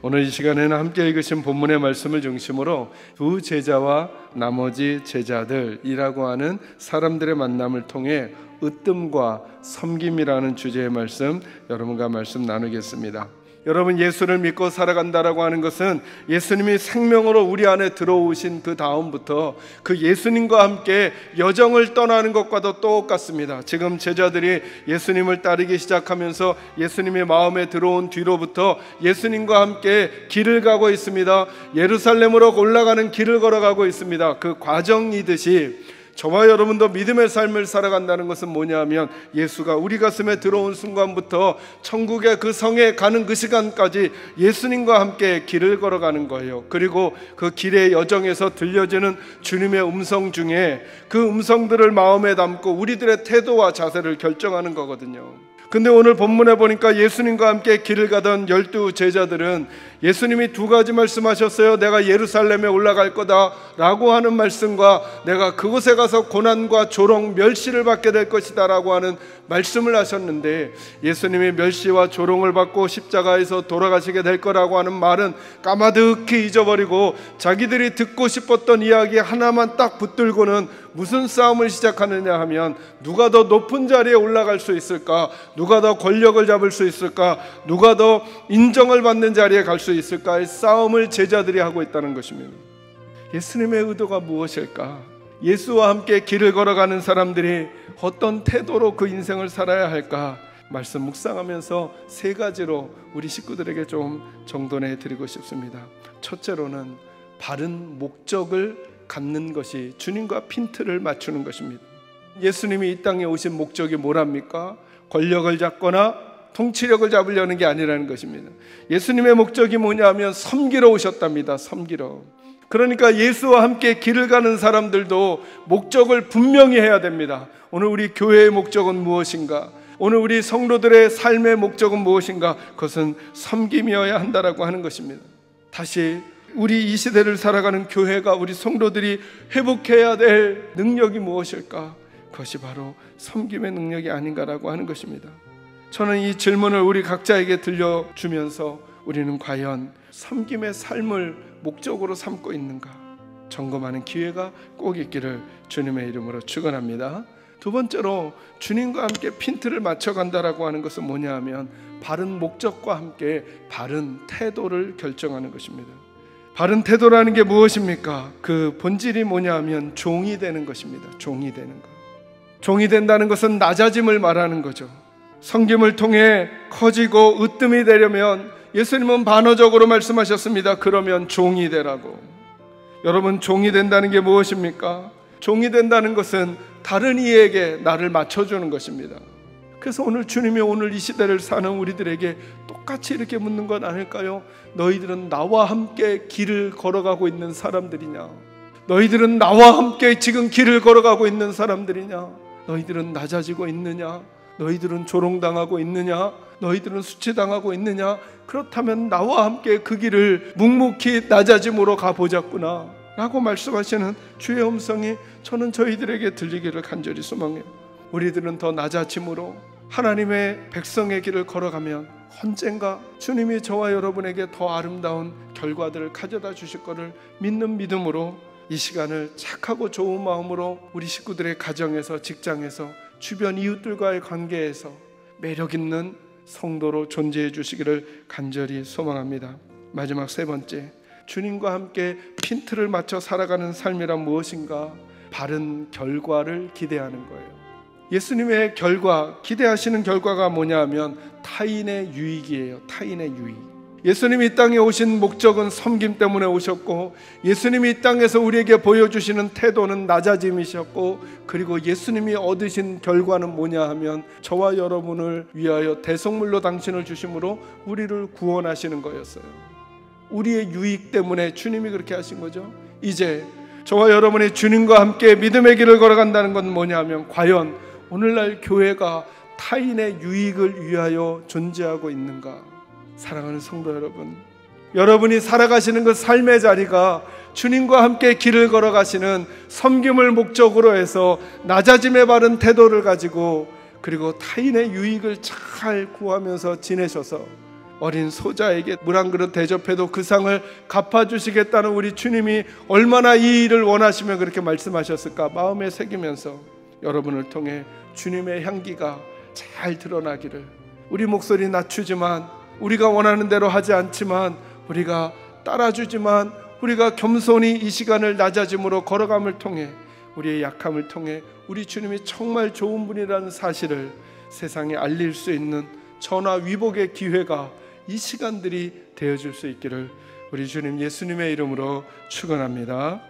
오늘 이 시간에는 함께 읽으신 본문의 말씀을 중심으로 두 제자와 나머지 제자들이라고 하는 사람들의 만남을 통해 으뜸과 섬김이라는 주제의 말씀 여러분과 말씀 나누겠습니다. 여러분, 예수를 믿고 살아간다라고 하는 것은 예수님이 생명으로 우리 안에 들어오신 그 다음부터 그 예수님과 함께 여정을 떠나는 것과도 똑같습니다. 지금 제자들이 예수님을 따르기 시작하면서 예수님의 마음에 들어온 뒤로부터 예수님과 함께 길을 가고 있습니다. 예루살렘으로 올라가는 길을 걸어가고 있습니다. 그 과정이듯이 저와 여러분도 믿음의 삶을 살아간다는 것은 뭐냐면 예수가 우리 가슴에 들어온 순간부터 천국의 그 성에 가는 그 시간까지 예수님과 함께 길을 걸어가는 거예요. 그리고 그 길의 여정에서 들려지는 주님의 음성 중에 그 음성들을 마음에 담고 우리들의 태도와 자세를 결정하는 거거든요. 근데 오늘 본문에 보니까 예수님과 함께 길을 가던 12 제자들은 예수님이 두 가지 말씀하셨어요. 내가 예루살렘에 올라갈 거다 라고 하는 말씀과 내가 그곳에 가서 고난과 조롱, 멸시를 받게 될 것이다 라고 하는 말씀을 하셨는데, 예수님이 멸시와 조롱을 받고 십자가에서 돌아가시게 될 거라고 하는 말은 까마득히 잊어버리고 자기들이 듣고 싶었던 이야기 하나만 딱 붙들고는 무슨 싸움을 시작하느냐 하면 누가 더 높은 자리에 올라갈 수 있을까, 누가 더 권력을 잡을 수 있을까, 누가 더 인정을 받는 자리에 갈 수 있을까의 싸움을 제자들이 하고 있다는 것입니다. 예수님의 의도가 무엇일까? 예수와 함께 길을 걸어가는 사람들이 어떤 태도로 그 인생을 살아야 할까? 말씀 묵상하면서 세 가지로 우리 식구들에게 좀 정돈해 드리고 싶습니다. 첫째로는 바른 목적을 갖는 것이 주님과 핀트를 맞추는 것입니다. 예수님이 이 땅에 오신 목적이 뭐랍니까? 권력을 잡거나 통치력을 잡으려는 게 아니라는 것입니다. 예수님의 목적이 뭐냐면 섬기러 오셨답니다. 섬기러. 그러니까 예수와 함께 길을 가는 사람들도 목적을 분명히 해야 됩니다. 오늘 우리 교회의 목적은 무엇인가? 오늘 우리 성도들의 삶의 목적은 무엇인가? 그것은 섬김이어야 한다라고 하는 것입니다. 다시 우리 이 시대를 살아가는 교회가, 우리 성도들이 회복해야 될 능력이 무엇일까? 그것이 바로 섬김의 능력이 아닌가라고 하는 것입니다. 저는 이 질문을 우리 각자에게 들려주면서 우리는 과연 섬김의 삶을 목적으로 삼고 있는가 점검하는 기회가 꼭 있기를 주님의 이름으로 축원합니다. 두 번째로 주님과 함께 핀트를 맞춰간다라고 하는 것은 뭐냐 하면 바른 목적과 함께 바른 태도를 결정하는 것입니다. 바른 태도라는 게 무엇입니까? 그 본질이 뭐냐 하면 종이 되는 것입니다. 종이 되는 것. 종이 된다는 것은 낮아짐을 말하는 거죠. 섬김을 통해 커지고 으뜸이 되려면 예수님은 반어적으로 말씀하셨습니다. 그러면 종이 되라고. 여러분, 종이 된다는 게 무엇입니까? 종이 된다는 것은 다른 이에게 나를 맞춰주는 것입니다. 그래서 오늘 주님이 오늘 이 시대를 사는 우리들에게 똑같이 이렇게 묻는 건 아닐까요? 너희들은 나와 함께 길을 걸어가고 있는 사람들이냐? 너희들은 나와 함께 지금 길을 걸어가고 있는 사람들이냐? 너희들은 낮아지고 있느냐? 너희들은 조롱당하고 있느냐? 너희들은 수치당하고 있느냐? 그렇다면 나와 함께 그 길을 묵묵히 낮아짐으로 가보자꾸나 라고 말씀하시는 주의 음성이 저는 저희들에게 들리기를 간절히 소망해요. 우리들은 더 낮아짐으로 하나님의 백성의 길을 걸어가면 언젠가 주님이 저와 여러분에게 더 아름다운 결과들을 가져다 주실 것을 믿는 믿음으로 이 시간을 착하고 좋은 마음으로 우리 식구들의 가정에서, 직장에서, 주변 이웃들과의 관계에서 매력 있는 성도로 존재해 주시기를 간절히 소망합니다. 마지막 세 번째, 주님과 함께 핀트를 맞춰 살아가는 삶이란 무엇인가? 바른 결과를 기대하는 거예요. 예수님의 결과, 기대하시는 결과가 뭐냐 하면 타인의 유익이에요. 타인의 유익. 예수님이 이 땅에 오신 목적은 섬김 때문에 오셨고, 예수님이 이 땅에서 우리에게 보여주시는 태도는 낮아짐이셨고, 그리고 예수님이 얻으신 결과는 뭐냐 하면 저와 여러분을 위하여 대속물로 당신을 주심으로 우리를 구원하시는 거였어요. 우리의 유익 때문에 주님이 그렇게 하신 거죠. 이제 저와 여러분이 주님과 함께 믿음의 길을 걸어간다는 건 뭐냐 하면 과연 오늘날 교회가 타인의 유익을 위하여 존재하고 있는가? 사랑하는 성도 여러분, 여러분이 살아가시는 그 삶의 자리가 주님과 함께 길을 걸어가시는 섬김을 목적으로 해서 낮아짐에 바른 태도를 가지고, 그리고 타인의 유익을 잘 구하면서 지내셔서 어린 소자에게 물 한 그릇 대접해도 그 상을 갚아주시겠다는 우리 주님이 얼마나 이 일을 원하시며 그렇게 말씀하셨을까 마음에 새기면서 여러분을 통해 주님의 향기가 잘 드러나기를, 우리 목소리 낮추지만, 우리가 원하는 대로 하지 않지만, 우리가 따라주지만, 우리가 겸손히 이 시간을 낮아짐으로 걸어감을 통해, 우리의 약함을 통해 우리 주님이 정말 좋은 분이라는 사실을 세상에 알릴 수 있는 전화위복의 기회가 이 시간들이 되어줄 수 있기를 우리 주님 예수님의 이름으로 축원합니다.